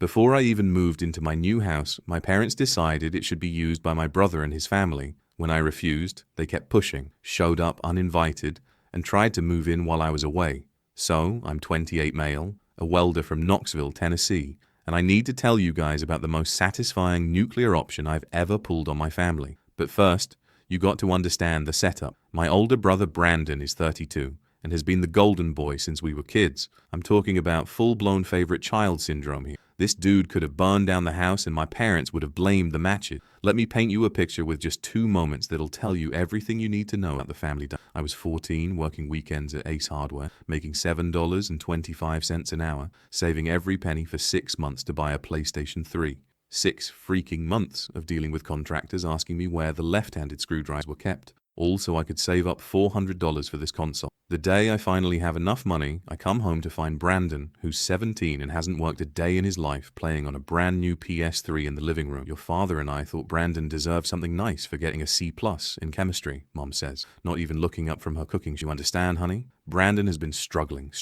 Before I even moved into my new house, my parents decided it should be used by my brother and his family. When I refused, they kept pushing, showed up uninvited, and tried to move in while I was away. So, I'm 28 male, a welder from Knoxville, Tennessee, and I need to tell you guys about the most satisfying nuclear option I've ever pulled on my family. But first, you got to understand the setup. My older brother Brandon is 32 and has been the golden boy since we were kids. I'm talking about full-blown favorite child syndrome here. This dude could have burned down the house and my parents would have blamed the matches. Let me paint you a picture with just 2 moments that'll tell you everything you need to know about the family. I was 14, working weekends at Ace Hardware, making $7.25 an hour, saving every penny for 6 months to buy a PlayStation 3. 6 freaking months of dealing with contractors asking me where the left-handed screwdrivers were kept. All so I could save up $400 for this console. The day I finally have enough money, I come home to find Brandon, who's 17 and hasn't worked a day in his life, playing on a brand new PS3 in the living room. Your father and I thought Brandon deserved something nice for getting a C+ in chemistry, Mom says, not even looking up from her cooking. You understand, honey? Brandon has been struggling.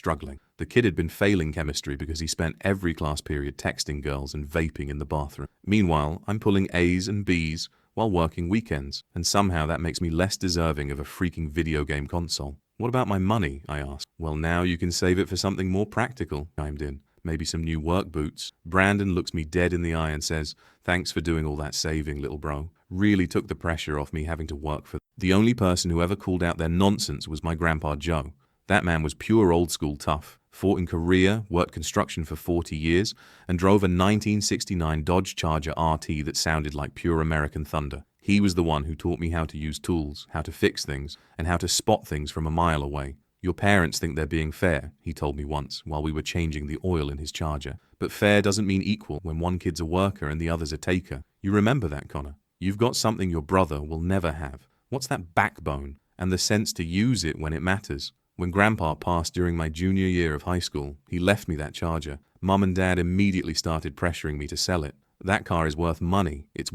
The kid had been failing chemistry because he spent every class period texting girls and vaping in the bathroom. Meanwhile, I'm pulling A's and B's while working weekends, and somehow that makes me less deserving of a freaking video game console. What about my money? I asked. Well, now you can save it for something more practical, chimed in. Maybe some new work boots. Brandon looks me dead in the eye and says, thanks for doing all that saving, little bro. Really took the pressure off me having to work for. The only person who ever called out their nonsense was my grandpa Joe. That man was pure old school tough. Fought in Korea, worked construction for 40 years, and drove a 1969 Dodge Charger RT that sounded like pure American thunder. He was the one who taught me how to use tools, how to fix things, and how to spot things from a mile away. Your parents think they're being fair, he told me once while we were changing the oil in his Charger. But fair doesn't mean equal when one kid's a worker and the other's a taker. You remember that, Connor? You've got something your brother will never have. What's that backbone and the sense to use it when it matters? When Grandpa passed during my junior year of high school, he left me that Charger. Mum and Dad immediately started pressuring me to sell it. That car is worth money. It's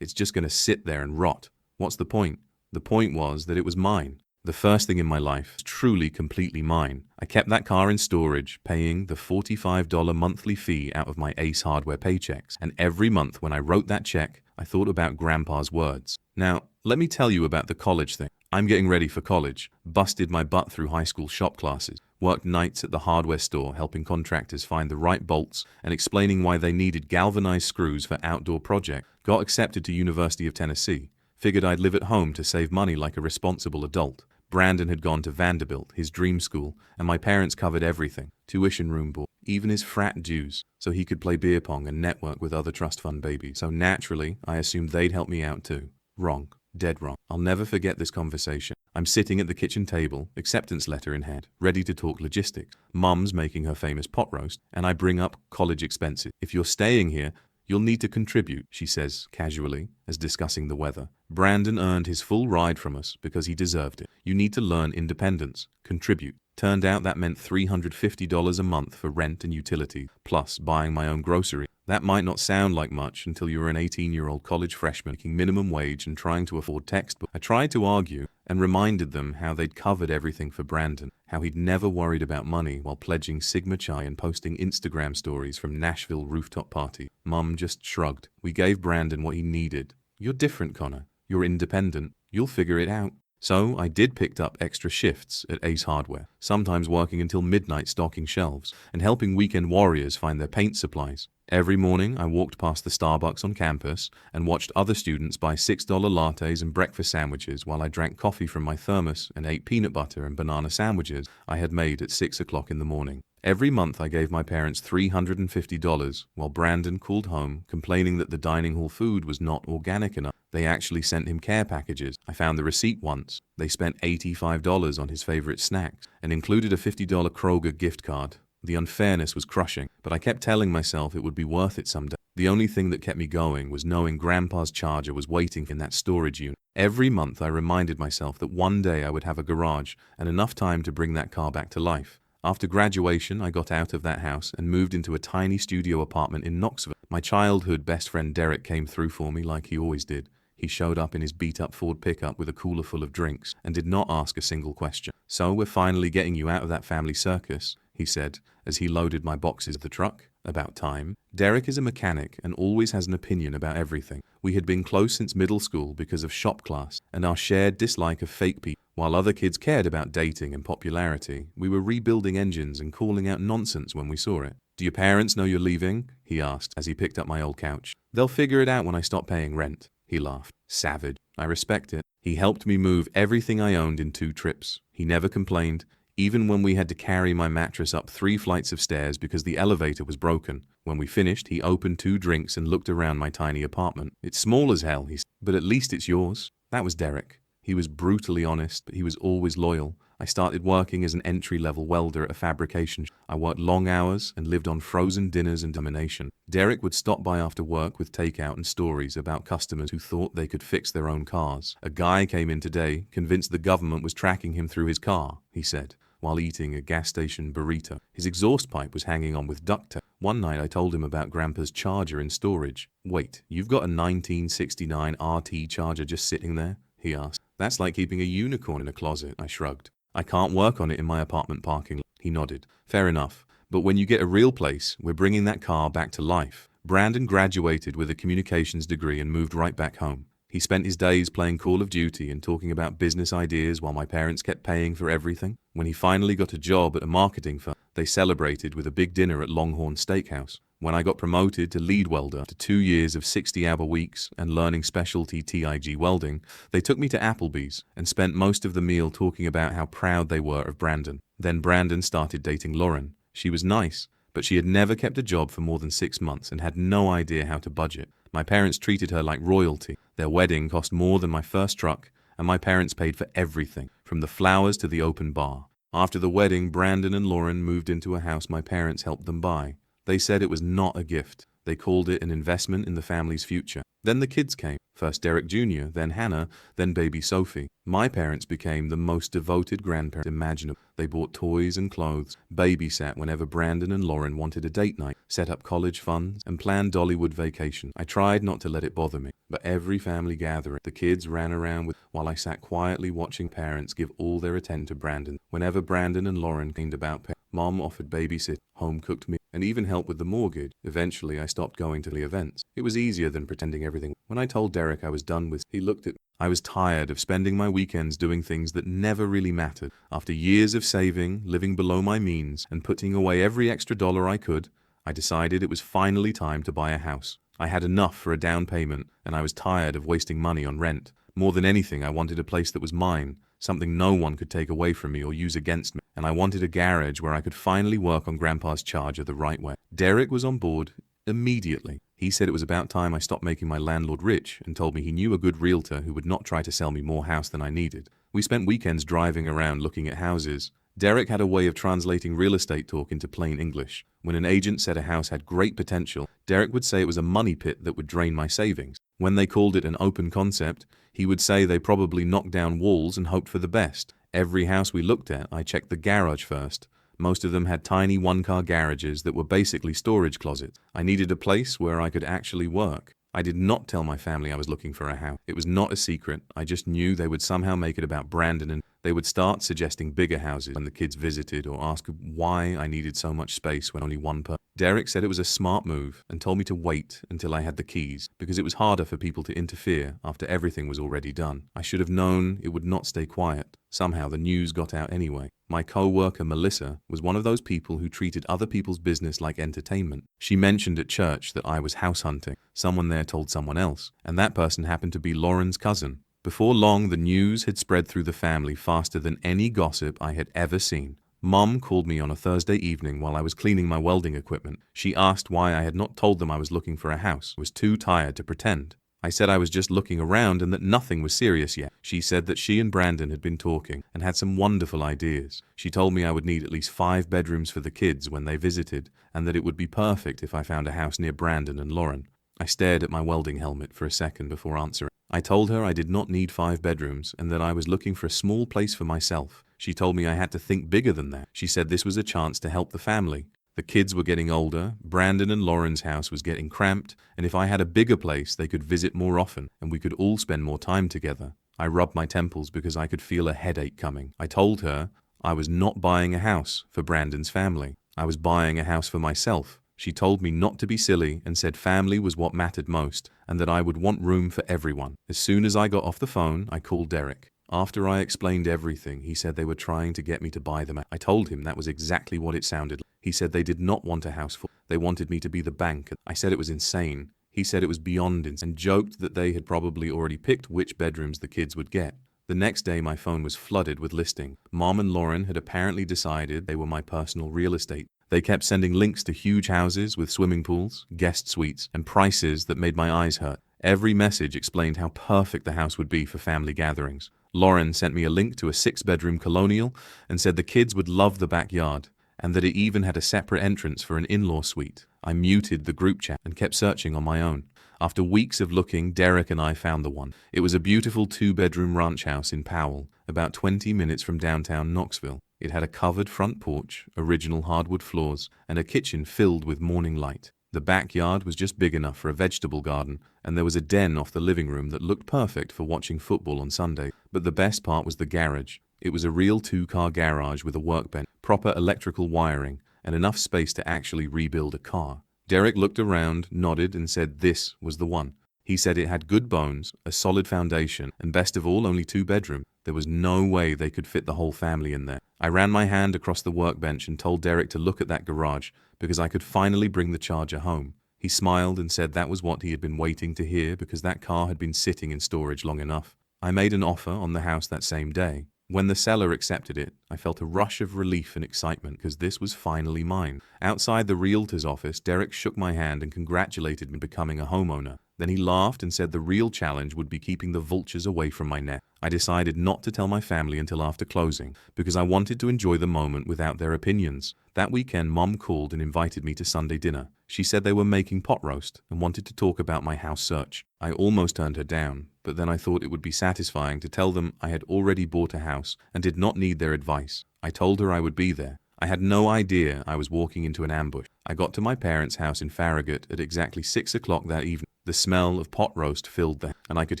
just going to sit there and rot. What's the point? The point was that it was mine. The first thing in my life was truly, completely mine. I kept that car in storage, paying the $45 monthly fee out of my Ace Hardware paychecks. And every month when I wrote that check, I thought about Grandpa's words. Now, let me tell you about the college thing. I'm getting ready for college, busted my butt through high school shop classes, worked nights at the hardware store helping contractors find the right bolts and explaining why they needed galvanized screws for outdoor projects, got accepted to University of Tennessee, figured I'd live at home to save money like a responsible adult. Brandon had gone to Vanderbilt, his dream school, and my parents covered everything, tuition, room board, even his frat dues, so he could play beer pong and network with other trust fund babies. So naturally, I assumed they'd help me out too. Wrong. Dead wrong. I'll never forget this conversation. I'm sitting at the kitchen table, acceptance letter in hand, ready to talk logistics. Mum's making her famous pot roast, and I bring up college expenses. If you're staying here, you'll need to contribute, she says casually, as discussing the weather. Brandon earned his full ride from us because he deserved it. You need to learn independence. Contribute. Turned out that meant $350 a month for rent and utilities, plus buying my own grocery. That might not sound like much until you're an 18-year-old college freshman making minimum wage and trying to afford textbooks. I tried to argue and reminded them how they'd covered everything for Brandon, how he'd never worried about money while pledging Sigma Chi and posting Instagram stories from Nashville rooftop parties. Mum just shrugged. We gave Brandon what he needed. You're different, Connor. You're independent. You'll figure it out. So I did pick up extra shifts at Ace Hardware, sometimes working until midnight stocking shelves and helping weekend warriors find their paint supplies. Every morning I walked past the Starbucks on campus and watched other students buy $6 lattes and breakfast sandwiches while I drank coffee from my thermos and ate peanut butter and banana sandwiches I had made at 6 o'clock in the morning. Every month I gave my parents $350 while Brandon called home complaining that the dining hall food was not organic enough. They actually sent him care packages. I found the receipt once. They spent $85 on his favorite snacks and included a $50 Kroger gift card. The unfairness was crushing, but I kept telling myself it would be worth it someday. The only thing that kept me going was knowing Grandpa's Charger was waiting in that storage unit. Every month I reminded myself that one day I would have a garage and enough time to bring that car back to life. After graduation, I got out of that house and moved into a tiny studio apartment in Knoxville. My childhood best friend Derek came through for me like he always did. He showed up in his beat-up Ford pickup with a cooler full of drinks and did not ask a single question. "So we're finally getting you out of that family circus," he said as he loaded my boxes of the truck. About time. Derek is a mechanic and always has an opinion about everything. We had been close since middle school because of shop class and our shared dislike of fake people. While other kids cared about dating and popularity, we were rebuilding engines and calling out nonsense when we saw it. "Do your parents know you're leaving?" he asked as he picked up my old couch. "They'll figure it out when I stop paying rent," he laughed. Savage. I respect it. He helped me move everything I owned in 2 trips. He never complained, even when we had to carry my mattress up 3 flights of stairs because the elevator was broken. When we finished, he opened 2 drinks and looked around my tiny apartment. "It's small as hell," he said, "but at least it's yours." That was Derek. He was brutally honest, but he was always loyal. I started working as an entry-level welder at a fabrication shop. I worked long hours and lived on frozen dinners and domination. Derek would stop by after work with takeout and stories about customers who thought they could fix their own cars. "A guy came in today, convinced the government was tracking him through his car," he said, while eating a gas station burrito. His exhaust pipe was hanging on with duct tape. One night I told him about Grandpa's charger in storage. "Wait, you've got a 1969 RT charger just sitting there?" he asked. "That's like keeping a unicorn in a closet," I shrugged. "I can't work on it in my apartment parking lot." He nodded. "Fair enough. But when you get a real place, we're bringing that car back to life." Brandon graduated with a communications degree and moved right back home. He spent his days playing Call of Duty and talking about business ideas while my parents kept paying for everything. When he finally got a job at a marketing firm, they celebrated with a big dinner at Longhorn Steakhouse. When I got promoted to lead welder after 2 years of 60-hour weeks and learning specialty TIG welding, they took me to Applebee's and spent most of the meal talking about how proud they were of Brandon. Then Brandon started dating Lauren. She was nice, but she had never kept a job for more than 6 months and had no idea how to budget. My parents treated her like royalty. Their wedding cost more than my first truck, and my parents paid for everything, from the flowers to the open bar. After the wedding, Brandon and Lauren moved into a house my parents helped them buy. They said it was not a gift. They called it an investment in the family's future. Then the kids came. First Derek Jr., then Hannah, then baby Sophie. My parents became the most devoted grandparents imaginable. They bought toys and clothes, babysat whenever Brandon and Lauren wanted a date night, set up college funds, and planned Dollywood vacations. I tried not to let it bother me, but every family gathering, the kids ran around while I sat quietly watching parents give all their attention to Brandon. Whenever Brandon and Lauren came about, Mom offered babysit, home-cooked meals, and even helped with the mortgage. Eventually, I stopped going to the events. It was easier than pretending everything. When I told Derek I was done with, he looked at me. I was tired of spending my weekends doing things that never really mattered. After years of saving, living below my means, and putting away every extra dollar I could, I decided it was finally time to buy a house. I had enough for a down payment, and I was tired of wasting money on rent. More than anything, I wanted a place that was mine, something no one could take away from me or use against me, and I wanted a garage where I could finally work on Grandpa's charger the right way. Derek was on board immediately. He said it was about time I stopped making my landlord rich and told me he knew a good realtor who would not try to sell me more house than I needed. We spent weekends driving around looking at houses. Derek had a way of translating real estate talk into plain English. When an agent said a house had great potential, Derek would say it was a money pit that would drain my savings. When they called it an open concept, he would say they probably knocked down walls and hoped for the best. Every house we looked at, I checked the garage first. Most of them had tiny one-car garages that were basically storage closets. I needed a place where I could actually work. I did not tell my family I was looking for a house. It was not a secret. I just knew they would somehow make it about Brandon, and they would start suggesting bigger houses when the kids visited or ask why I needed so much space when only one person. Derek said it was a smart move and told me to wait until I had the keys because it was harder for people to interfere after everything was already done. I should have known it would not stay quiet. Somehow the news got out anyway. My co-worker Melissa was one of those people who treated other people's business like entertainment. She mentioned at church that I was house hunting. Someone there told someone else, and that person happened to be Lauren's cousin. Before long, the news had spread through the family faster than any gossip I had ever seen. Mom called me on a Thursday evening while I was cleaning my welding equipment. She asked why I had not told them I was looking for a house. I was too tired to pretend. I said I was just looking around and that nothing was serious yet. She said that she and Brandon had been talking and had some wonderful ideas. She told me I would need at least 5 bedrooms for the kids when they visited, and that it would be perfect if I found a house near Brandon and Lauren. I stared at my welding helmet for a second before answering. I told her I did not need 5 bedrooms and that I was looking for a small place for myself. She told me I had to think bigger than that. She said this was a chance to help the family. The kids were getting older, Brandon and Lauren's house was getting cramped, and if I had a bigger place, they could visit more often, and we could all spend more time together. I rubbed my temples because I could feel a headache coming. I told her I was not buying a house for Brandon's family. I was buying a house for myself. She told me not to be silly and said family was what mattered most and that I would want room for everyone. As soon as I got off the phone, I called Derek. After I explained everything, he said they were trying to get me to buy them. I told him that was exactly what it sounded like. He said they did not want a house full. They wanted me to be the bank. I said it was insane. He said it was beyond insane and joked that they had probably already picked which bedrooms the kids would get. The next day, my phone was flooded with listings. Mom and Lauren had apparently decided they were my personal real estate. They kept sending links to huge houses with swimming pools, guest suites, and prices that made my eyes hurt. Every message explained how perfect the house would be for family gatherings. Lauren sent me a link to a 6-bedroom colonial and said the kids would love the backyard and that it even had a separate entrance for an in-law suite. I muted the group chat and kept searching on my own. After weeks of looking, Derek and I found the one. It was a beautiful 2-bedroom ranch house in Powell, about 20 minutes from downtown Knoxville. It had a covered front porch, original hardwood floors, and a kitchen filled with morning light. The backyard was just big enough for a vegetable garden, and there was a den off the living room that looked perfect for watching football on Sunday. But the best part was the garage. It was a real 2-car garage with a workbench, proper electrical wiring, and enough space to actually rebuild a car. Derek looked around, nodded, and said this was the one. He said it had good bones, a solid foundation, and best of all, only 2 bedrooms. There was no way they could fit the whole family in there. I ran my hand across the workbench and told Derek to look at that garage because I could finally bring the Charger home. He smiled and said that was what he had been waiting to hear because that car had been sitting in storage long enough. I made an offer on the house that same day. When the seller accepted it, I felt a rush of relief and excitement because this was finally mine. Outside the realtor's office, Derek shook my hand and congratulated me becoming a homeowner. Then he laughed and said the real challenge would be keeping the vultures away from my neck. I decided not to tell my family until after closing because I wanted to enjoy the moment without their opinions. That weekend, Mom called and invited me to Sunday dinner. She said they were making pot roast and wanted to talk about my house search. I almost turned her down, but then I thought it would be satisfying to tell them I had already bought a house and did not need their advice. I told her I would be there. I had no idea I was walking into an ambush. I got to my parents' house in Farragut at exactly 6 o'clock that evening. The smell of pot roast filled the house, and I could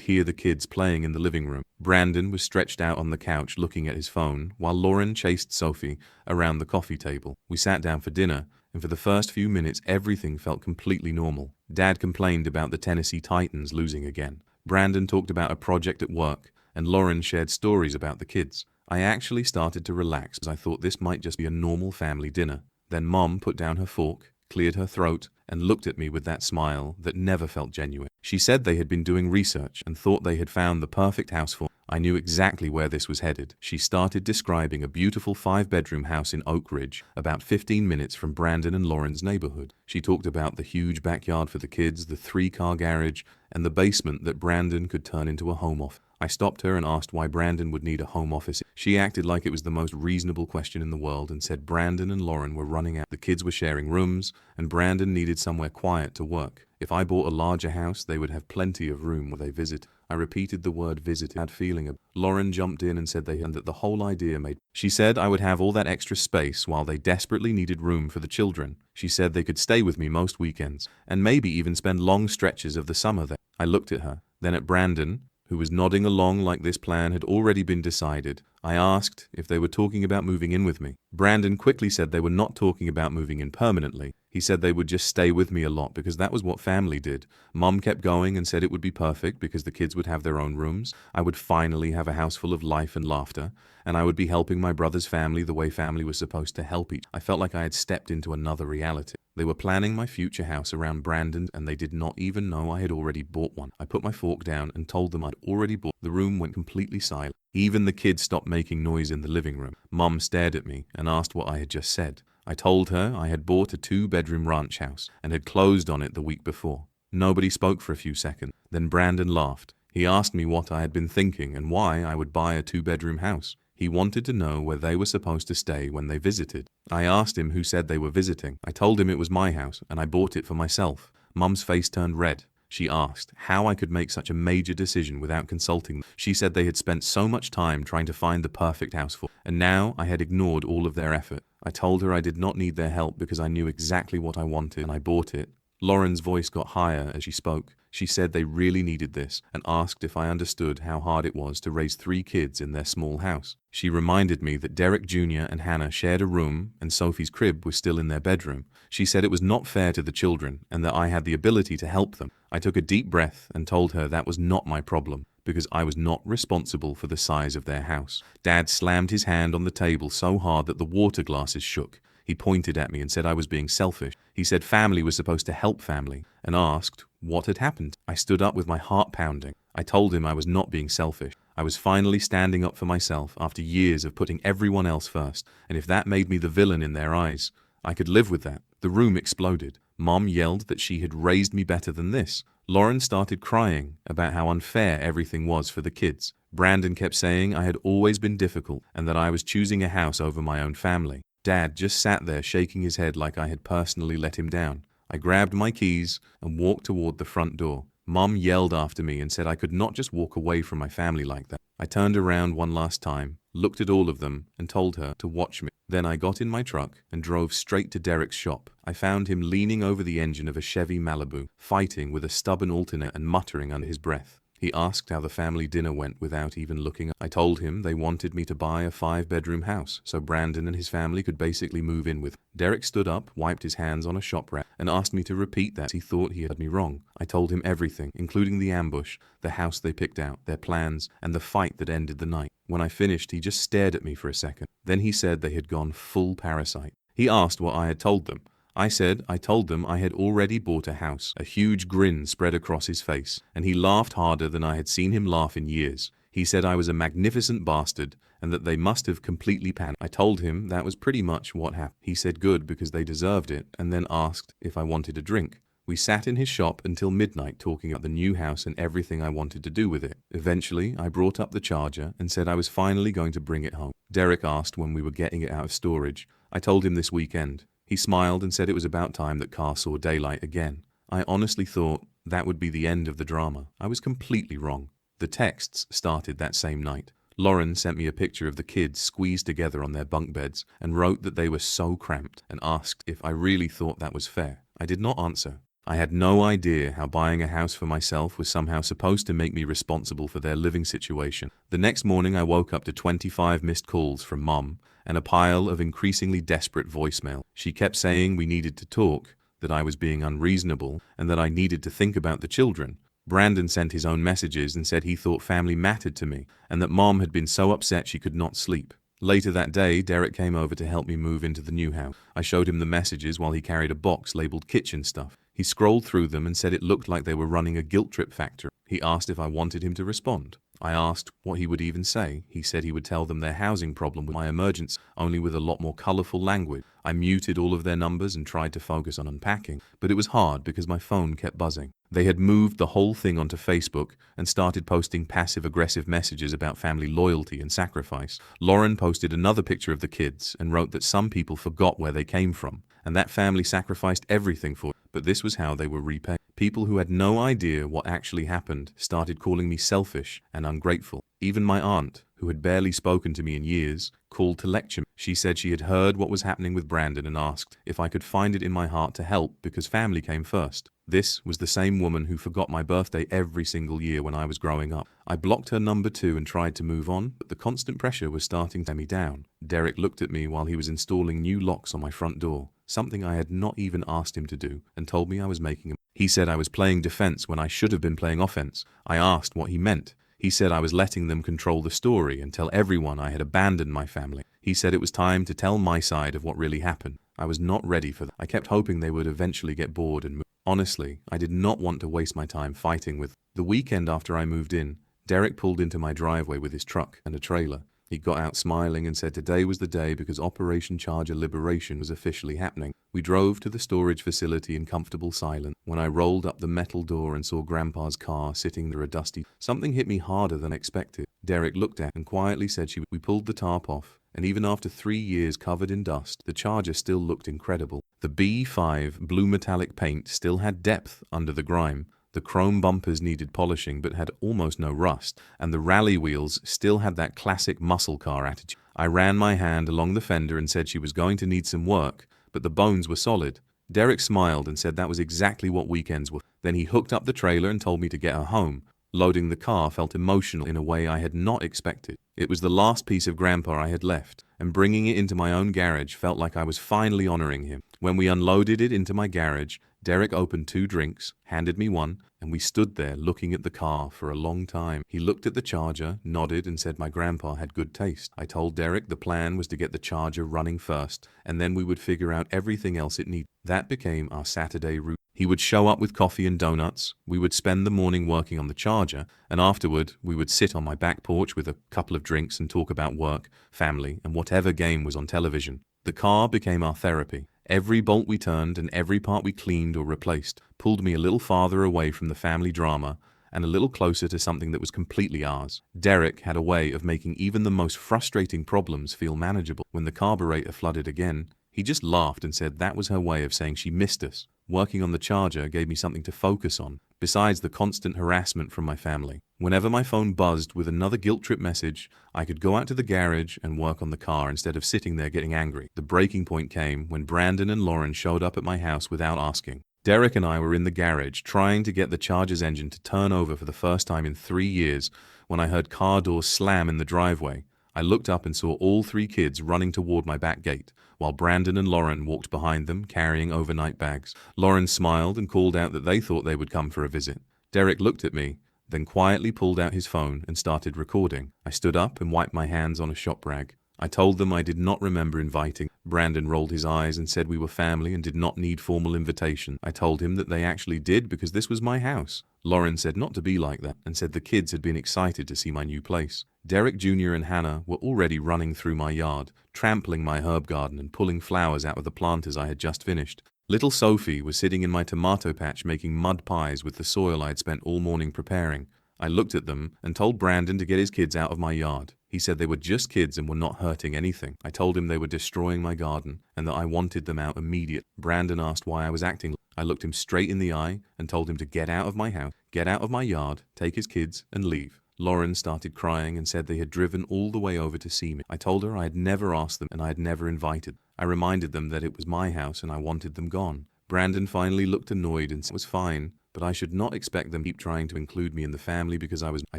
hear the kids playing in the living room. Brandon was stretched out on the couch looking at his phone, while Lauren chased Sophie around the coffee table. We sat down for dinner, and for the first few minutes everything felt completely normal. Dad complained about the Tennessee Titans losing again. Brandon talked about a project at work, and Lauren shared stories about the kids. I actually started to relax as I thought this might just be a normal family dinner. Then Mom put down her fork, cleared her throat, and looked at me with that smile that never felt genuine. She said they had been doing research and thought they had found the perfect house for me. I knew exactly where this was headed. She started describing a beautiful 5-bedroom house in Oak Ridge, about 15 minutes from Brandon and Lauren's neighborhood. She talked about the huge backyard for the kids, the 3-car garage, and the basement that Brandon could turn into a home office. I stopped her and asked why Brandon would need a home office. She acted like it was the most reasonable question in the world and said Brandon and Lauren were running out. The kids were sharing rooms, and Brandon needed somewhere quiet to work. If I bought a larger house, they would have plenty of room where they visit. I repeated the word visit. Bad feeling. Lauren jumped in and said that the whole idea made. She said I would have all that extra space while they desperately needed room for the children. She said they could stay with me most weekends, and maybe even spend long stretches of the summer there. I looked at her, then at Brandon, who was nodding along like this plan had already been decided. I asked if they were talking about moving in with me. Brandon quickly said they were not talking about moving in permanently. He said they would just stay with me a lot because that was what family did. Mom kept going and said it would be perfect because the kids would have their own rooms. I would finally have a house full of life and laughter, and I would be helping my brother's family the way family was supposed to help each. I felt like I had stepped into another reality. They were planning my future house around Brandon, and they did not even know I had already bought one. I put my fork down and told them I'd already bought. The room went completely silent. Even the kids stopped making noise in the living room. Mom stared at me and asked what I had just said. I told her I had bought a 2-bedroom ranch house and had closed on it the week before. Nobody spoke for a few seconds. Then Brandon laughed. He asked me what I had been thinking and why I would buy a 2-bedroom house. He wanted to know where they were supposed to stay when they visited. I asked him who said they were visiting. I told him it was my house and I bought it for myself. Mum's face turned red. She asked how I could make such a major decision without consulting them. She said they had spent so much time trying to find the perfect house for, and now I had ignored all of their effort. I told her I did not need their help because I knew exactly what I wanted and I bought it. Lauren's voice got higher as she spoke. She said they really needed this and asked if I understood how hard it was to raise 3 kids in their small house. She reminded me that Derek Jr. and Hannah shared a room and Sophie's crib was still in their bedroom. She said it was not fair to the children and that I had the ability to help them. I took a deep breath and told her that was not my problem, because I was not responsible for the size of their house. Dad slammed his hand on the table so hard that the water glasses shook. He pointed at me and said I was being selfish. He said family was supposed to help family and asked what had happened. I stood up with my heart pounding. I told him I was not being selfish. I was finally standing up for myself after years of putting everyone else first, and if that made me the villain in their eyes, I could live with that. The room exploded. Mom yelled that she had raised me better than this. Lauren started crying about how unfair everything was for the kids. Brandon kept saying I had always been difficult and that I was choosing a house over my own family. Dad just sat there shaking his head like I had personally let him down. I grabbed my keys and walked toward the front door. Mom yelled after me and said I could not just walk away from my family like that. I turned around one last time, looked at all of them, and told her to watch me. Then I got in my truck and drove straight to Derek's shop. I found him leaning over the engine of a Chevy Malibu, fighting with a stubborn alternate and muttering under his breath. He asked how the family dinner went without even looking up. I told him they wanted me to buy a 5-bedroom house so Brandon and his family could basically move in with. Derek stood up, wiped his hands on a shop rack, and asked me to repeat that. He thought he had me wrong. I told him everything, including the ambush, the house they picked out, their plans, and the fight that ended the night. When I finished, he just stared at me for a second. Then he said they had gone full parasite. He asked what I had told them. I said I told them I had already bought a house. A huge grin spread across his face, and he laughed harder than I had seen him laugh in years. He said I was a magnificent bastard and that they must have completely panicked. I told him that was pretty much what happened. He said good because they deserved it, and then asked if I wanted a drink. We sat in his shop until midnight talking about the new house and everything I wanted to do with it. Eventually, I brought up the charger and said I was finally going to bring it home. Derek asked when we were getting it out of storage. I told him this weekend. He smiled and said it was about time that car saw daylight again. I honestly thought that would be the end of the drama. I was completely wrong. The texts started that same night. Lauren sent me a picture of the kids squeezed together on their bunk beds and wrote that they were so cramped and asked if I really thought that was fair. I did not answer. I had no idea how buying a house for myself was somehow supposed to make me responsible for their living situation. The next morning I woke up to 25 missed calls from Mom and a pile of increasingly desperate voicemail. She kept saying we needed to talk, that I was being unreasonable, and that I needed to think about the children. Brandon sent his own messages and said he thought family mattered to me and that Mom had been so upset she could not sleep. Later that day, Derek came over to help me move into the new house. I showed him the messages while he carried a box labeled kitchen stuff. He scrolled through them and said it looked like they were running a guilt trip factory. He asked if I wanted him to respond. I asked what he would even say. He said he would tell them their housing problem was my emergency, only with a lot more colorful language. I muted all of their numbers and tried to focus on unpacking, but it was hard because my phone kept buzzing. They had moved the whole thing onto Facebook and started posting passive-aggressive messages about family loyalty and sacrifice. Lauren posted another picture of the kids and wrote that some people forgot where they came from, and that family sacrificed everything for it. But this was how they were repaid. People who had no idea what actually happened started calling me selfish and ungrateful. Even my aunt, who had barely spoken to me in years, called to lecture me. She said she had heard what was happening with Brandon and asked if I could find it in my heart to help because family came first. This was the same woman who forgot my birthday every single year when I was growing up. I blocked her number too and tried to move on, but the constant pressure was starting to weigh me down. Derek looked at me while he was installing new locks on my front door, something I had not even asked him to do, and told me I was making a... He said I was playing defense when I should have been playing offense. I asked what he meant. He said I was letting them control the story and tell everyone I had abandoned my family. He said it was time to tell my side of what really happened. I was not ready for that. I kept hoping they would eventually get bored and move. Honestly, I did not want to waste my time fighting with. The weekend after I moved in, Derek pulled into my driveway with his truck and a trailer. He got out smiling and said today was the day because Operation Charger Liberation was officially happening. We drove to the storage facility in comfortable silence. When I rolled up the metal door and saw Grandpa's car sitting there a dusty, something hit me harder than expected. Derek looked at and quietly said we pulled the tarp off, and even after 3 years covered in dust, the Charger still looked incredible. The B5 blue metallic paint still had depth under the grime. The chrome bumpers needed polishing but had almost no rust, and the rally wheels still had that classic muscle car attitude. I ran my hand along the fender and said she was going to need some work, but the bones were solid. Derek smiled and said that was exactly what weekends were. Then he hooked up the trailer and told me to get her home. Loading the car felt emotional in a way I had not expected. It was the last piece of Grandpa I had left, and bringing it into my own garage felt like I was finally honoring him. When we unloaded it into my garage, Derek opened 2 drinks, handed me one, and we stood there looking at the car for a long time. He looked at the Charger, nodded, and said my grandpa had good taste. I told Derek the plan was to get the Charger running first, and then we would figure out everything else it needed. That became our Saturday routine. He would show up with coffee and donuts, we would spend the morning working on the Charger, and afterward we would sit on my back porch with a couple of drinks and talk about work, family, and whatever game was on television. The car became our therapy. Every bolt we turned and every part we cleaned or replaced pulled me a little farther away from the family drama and a little closer to something that was completely ours. Derek had a way of making even the most frustrating problems feel manageable. When the carburetor flooded again, he just laughed and said that was her way of saying she missed us. Working on the Charger gave me something to focus on, besides the constant harassment from my family. Whenever my phone buzzed with another guilt trip message, I could go out to the garage and work on the car instead of sitting there getting angry. The breaking point came when Brandon and Lauren showed up at my house without asking. Derek and I were in the garage trying to get the Charger's engine to turn over for the first time in 3 years when I heard car doors slam in the driveway. I looked up and saw all 3 kids running toward my back gate, while Brandon and Lauren walked behind them carrying overnight bags. Lauren smiled and called out that they thought they would come for a visit. Derek looked at me, then quietly pulled out his phone and started recording. I stood up and wiped my hands on a shop rag. I told them I did not remember inviting. Brandon rolled his eyes and said we were family and did not need formal invitation. I told him that they actually did because this was my house. Lauren said not to be like that and said the kids had been excited to see my new place. Derek Jr. and Hannah were already running through my yard, trampling my herb garden and pulling flowers out of the planters I had just finished. Little Sophie was sitting in my tomato patch making mud pies with the soil I had spent all morning preparing. I looked at them and told Brandon to get his kids out of my yard. He said they were just kids and were not hurting anything. I told him they were destroying my garden and that I wanted them out immediately. Brandon asked why I was acting. I looked him straight in the eye and told him to get out of my house, get out of my yard, take his kids, and leave. Lauren started crying and said they had driven all the way over to see me. I told her I had never asked them and I had never invited. I reminded them that it was my house and I wanted them gone. Brandon finally looked annoyed and said it was fine, but I should not expect them to keep trying to include me in the family because I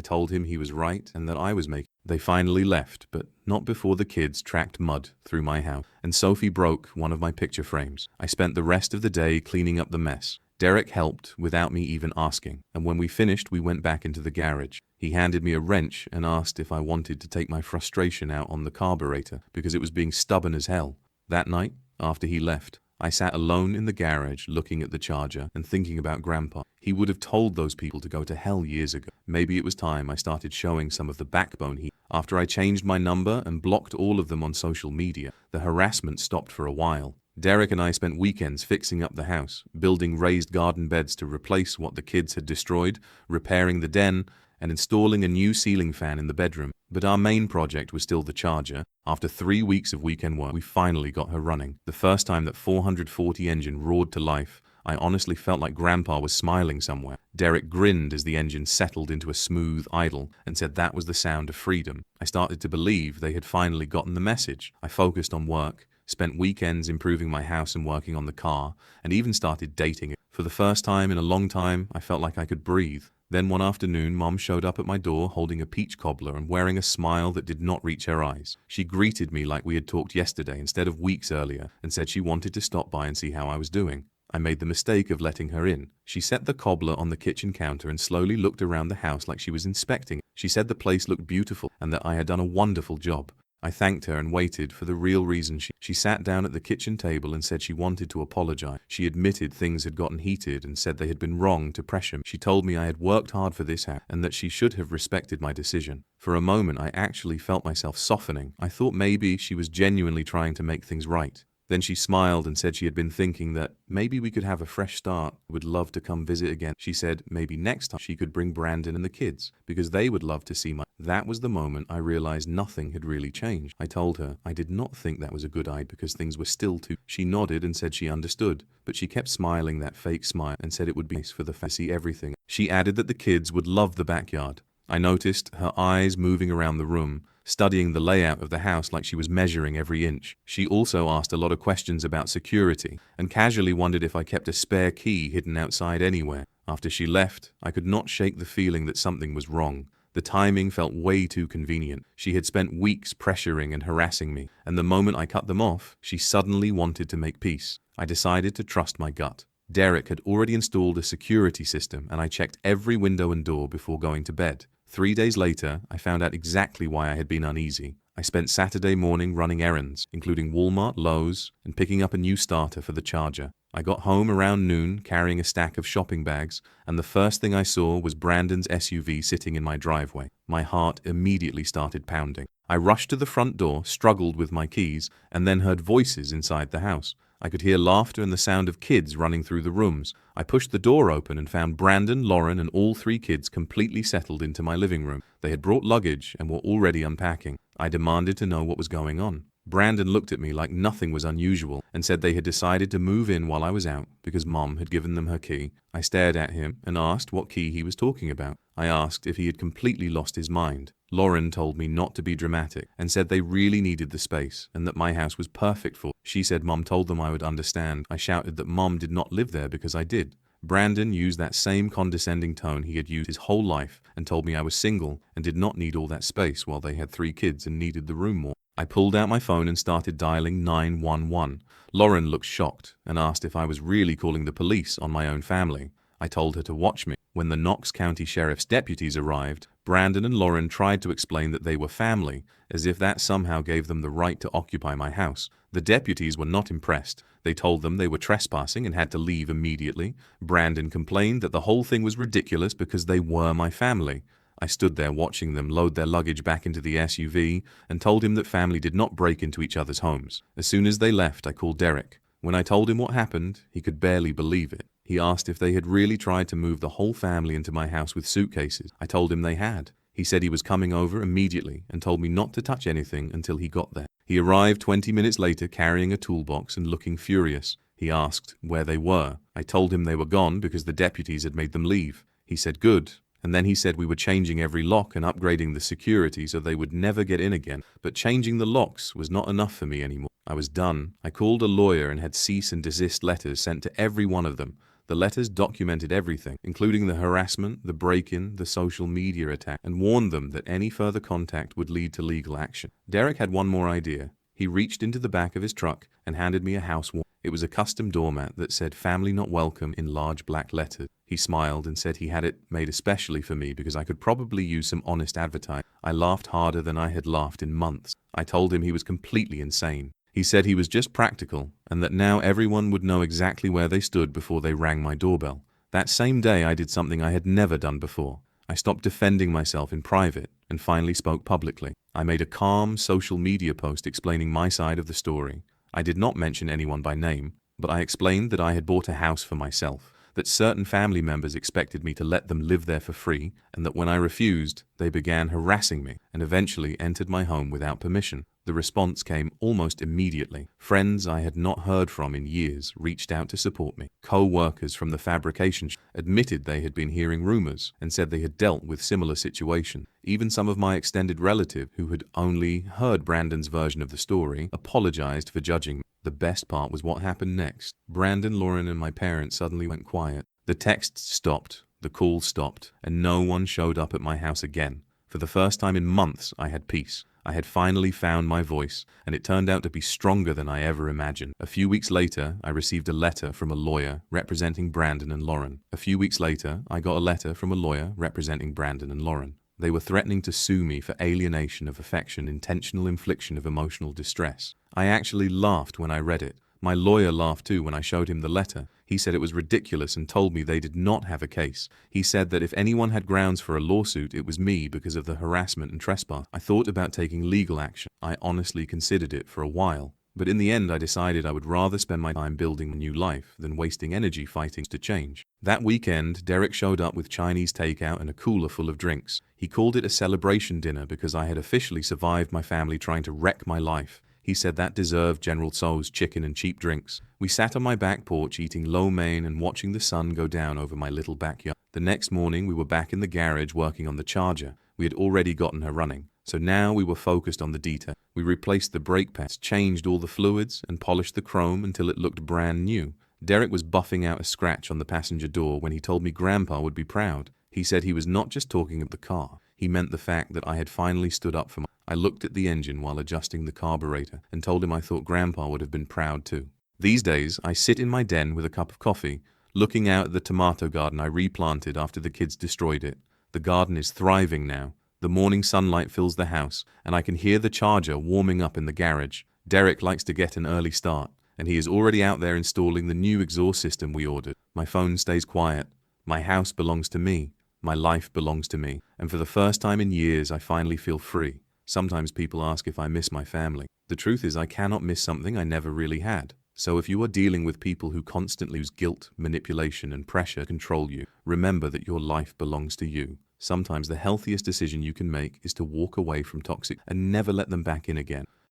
told him he was right and that I was making. They finally left, but not before the kids tracked mud through my house, and Sophie broke one of my picture frames. I spent the rest of the day cleaning up the mess. Derek helped without me even asking, and when we finished, we went back into the garage. He handed me a wrench and asked if I wanted to take my frustration out on the carburetor because it was being stubborn as hell. That night, after he left, I sat alone in the garage looking at the Charger and thinking about Grandpa. He would have told those people to go to hell years ago. Maybe it was time I started showing some of the backbone he... After I changed my number and blocked all of them on social media, the harassment stopped for a while. Derek and I spent weekends fixing up the house, building raised garden beds to replace what the kids had destroyed, repairing the den, and installing a new ceiling fan in the bedroom. But our main project was still the Charger. After 3 weeks of weekend work, we finally got her running. The first time that 440 engine roared to life, I honestly felt like Grandpa was smiling somewhere. Derek grinned as the engine settled into a smooth idle and said that was the sound of freedom. I started to believe they had finally gotten the message. I focused on work, spent weekends improving my house and working on the car, and even started dating it. For the first time in a long time, I felt like I could breathe. Then one afternoon, Mom showed up at my door holding a peach cobbler and wearing a smile that did not reach her eyes. She greeted me like we had talked yesterday instead of weeks earlier and said she wanted to stop by and see how I was doing. I made the mistake of letting her in. She set the cobbler on the kitchen counter and slowly looked around the house like she was inspecting it. She said the place looked beautiful and that I had done a wonderful job. I thanked her and waited for the real reason. She sat down at the kitchen table and said she wanted to apologize. She admitted things had gotten heated and said they had been wrong to pressure me. She told me I had worked hard for this house and that she should have respected my decision. For a moment, I actually felt myself softening. I thought maybe she was genuinely trying to make things right. Then she smiled and said she had been thinking that maybe we could have a fresh start, would love to come visit again. She said maybe next time she could bring Brandon and the kids because they would love to see my... That was the moment I realized nothing had really changed. I told her I did not think that was a good idea because things were still too... She nodded and said she understood, but she kept smiling that fake smile and said it would be nice for the family to see everything. She added that the kids would love the backyard. I noticed her eyes moving around the room, studying the layout of the house like she was measuring every inch. She also asked a lot of questions about security and casually wondered if I kept a spare key hidden outside anywhere. After she left, I could not shake the feeling that something was wrong. The timing felt way too convenient. She had spent weeks pressuring and harassing me, and the moment I cut them off, she suddenly wanted to make peace. I decided to trust my gut. Derek had already installed a security system, and I checked every window and door before going to bed. 3 days later, I found out exactly why I had been uneasy. I spent Saturday morning running errands, including Walmart, Lowe's, and picking up a new starter for the charger. I got home around noon carrying a stack of shopping bags, and the first thing I saw was Brandon's SUV sitting in my driveway. My heart immediately started pounding. I rushed to the front door, struggled with my keys, and then heard voices inside the house. I could hear laughter and the sound of kids running through the rooms. I pushed the door open and found Brandon, Lauren, and all 3 kids completely settled into my living room. They had brought luggage and were already unpacking. I demanded to know what was going on. Brandon looked at me like nothing was unusual and said they had decided to move in while I was out because Mom had given them her key. I stared at him and asked what key he was talking about. I asked if he had completely lost his mind. Lauren told me not to be dramatic and said they really needed the space and that my house was perfect for. She said Mom told them I would understand. I shouted that Mom did not live there because I did. Brandon used that same condescending tone he had used his whole life and told me I was single and did not need all that space while they had 3 kids and needed the room more. I pulled out my phone and started dialing 911. Lauren looked shocked and asked if I was really calling the police on my own family. I told her to watch me. When the Knox County Sheriff's deputies arrived, Brandon and Lauren tried to explain that they were family, as if that somehow gave them the right to occupy my house. The deputies were not impressed. They told them they were trespassing and had to leave immediately. Brandon complained that the whole thing was ridiculous because they were my family. I stood there watching them load their luggage back into the SUV and told him that family did not break into each other's homes. As soon as they left, I called Derek. When I told him what happened, he could barely believe it. He asked if they had really tried to move the whole family into my house with suitcases. I told him they had. He said he was coming over immediately and told me not to touch anything until he got there. He arrived 20 minutes later carrying a toolbox and looking furious. He asked where they were. I told him they were gone because the deputies had made them leave. He said good. And then he said we were changing every lock and upgrading the security so they would never get in again. But changing the locks was not enough for me anymore. I was done. I called a lawyer and had cease and desist letters sent to every one of them. The letters documented everything, including the harassment, the break-in, the social media attack, and warned them that any further contact would lead to legal action. Derek had one more idea. He reached into the back of his truck and handed me a house warming. It was a custom doormat that said "Family Not Welcome" in large black letters. He smiled and said he had it made especially for me because I could probably use some honest advertising. I laughed harder than I had laughed in months. I told him he was completely insane. He said he was just practical and that now everyone would know exactly where they stood before they rang my doorbell. That same day I did something I had never done before. I stopped defending myself in private and finally spoke publicly. I made a calm social media post explaining my side of the story. I did not mention anyone by name, but I explained that I had bought a house for myself, that certain family members expected me to let them live there for free, and that when I refused, they began harassing me and eventually entered my home without permission. The response came almost immediately. Friends I had not heard from in years reached out to support me. Co-workers from the fabrication shop admitted they had been hearing rumors and said they had dealt with similar situations. Even some of my extended relatives who had only heard Brandon's version of the story apologized for judging me. The best part was what happened next. Brandon, Lauren, and my parents suddenly went quiet. The texts stopped, the calls stopped, and no one showed up at my house again. For the first time in months, I had peace. I had finally found my voice, and it turned out to be stronger than I ever imagined. A few weeks later, I received a letter from a lawyer representing Brandon and Lauren. A few weeks later, I got a letter from a lawyer representing Brandon and Lauren. They were threatening to sue me for alienation of affection, intentional infliction of emotional distress. I actually laughed when I read it. My lawyer laughed too when I showed him the letter. He said it was ridiculous and told me they did not have a case. He said that if anyone had grounds for a lawsuit, it was me because of the harassment and trespass. I thought about taking legal action. I honestly considered it for a while. But in the end, I decided I would rather spend my time building a new life than wasting energy fighting to change. That weekend, Derek showed up with Chinese takeout and a cooler full of drinks. He called it a celebration dinner because I had officially survived my family trying to wreck my life. He said that deserved General Tso's chicken and cheap drinks. We sat on my back porch eating lo mein and watching the sun go down over my little backyard. The next morning, we were back in the garage working on the charger. We had already gotten her running. So now we were focused on the detail. We replaced the brake pads, changed all the fluids, and polished the chrome until it looked brand new. Derek was buffing out a scratch on the passenger door when he told me Grandpa would be proud. He said he was not just talking of the car. He meant the fact that I had finally stood up for my... I looked at the engine while adjusting the carburetor and told him I thought Grandpa would have been proud too. These days, I sit in my den with a cup of coffee, looking out at the tomato garden I replanted after the kids destroyed it. The garden is thriving now. The morning sunlight fills the house, and I can hear the charger warming up in the garage. Derek likes to get an early start, and he is already out there installing the new exhaust system we ordered. My phone stays quiet. My house belongs to me. My life belongs to me. And for the first time in years, I finally feel free. Sometimes people ask if I miss my family. The truth is I cannot miss something I never really had. So if you are dealing with people who constantly use guilt, manipulation, and pressure to control you, remember that your life belongs to you. Sometimes the healthiest decision you can make is to walk away from toxic and never let them back in again.